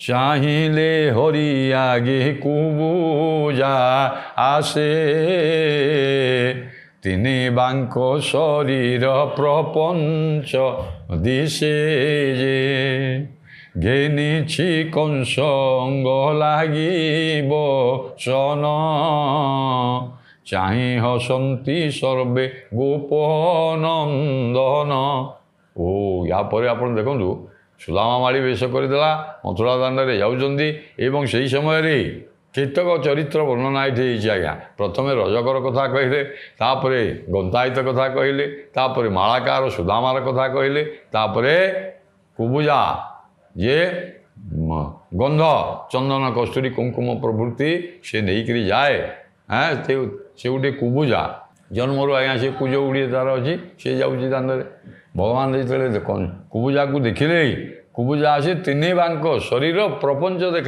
ଚାହିଁଲେ ହରି ଆଗେ କୁବୁଜା ଆସେ ତିନି ବାଙ୍କ ଶରୀର ପ୍ରପଞ୍ଚ ଦିଶେ ଯେ ଘେନିଛି କଂସଙ୍ଗ ଲାଗିବ ସନ ଚାହିଁ ହସନ୍ତି ସର୍ବେ ଗୋପନନ୍ଦନ। ଓ ୟା ପରେ ଆପଣ ଦେଖନ୍ତୁ ସୁଦାମା ମାଳି ବେଶ କରିଦେଲା, ମଥୁରା ଦାଣ୍ଡରେ ଯାଉଛନ୍ତି ଏବଂ ସେହି ସମୟରେ କେତେକ ଚରିତ୍ର ବର୍ଣ୍ଣନା ଏଠି ହେଇଛି ଆଜ୍ଞା। ପ୍ରଥମେ ରଜକର କଥା କହିଲେ, ତାପରେ ଗନ୍ତାୟିତ କଥା କହିଲେ, ତାପରେ ମାଳାକାର ସୁଦାମାର କଥା କହିଲେ, ତାପରେ କୁବୁଜା ଯେ ଗନ୍ଧ ଚନ୍ଦନ କସ୍ତୁରୀ କୁଙ୍କୁମ ପ୍ରଭୃତି ସେ ନେଇକରି ଯାଏ। ସେ ଗୋଟେ କୁବୁଜା ଜନ୍ମରୁ ଆଜ୍ଞା ସେ କୁଜ ଗୁଡ଼ିଏ ତାର ଅଛି, ସେ ଯାଉଛି ଦାଣ୍ଡରେ। ଭଗବାନ ଯେତେବେଳେ କୁବୁଜାକୁ ଦେଖିଲେ, କୁବୁଜା ଆସି ତିନି ବାଙ୍କ ଶରୀର ପ୍ରପଞ୍ଚ ଦେଖା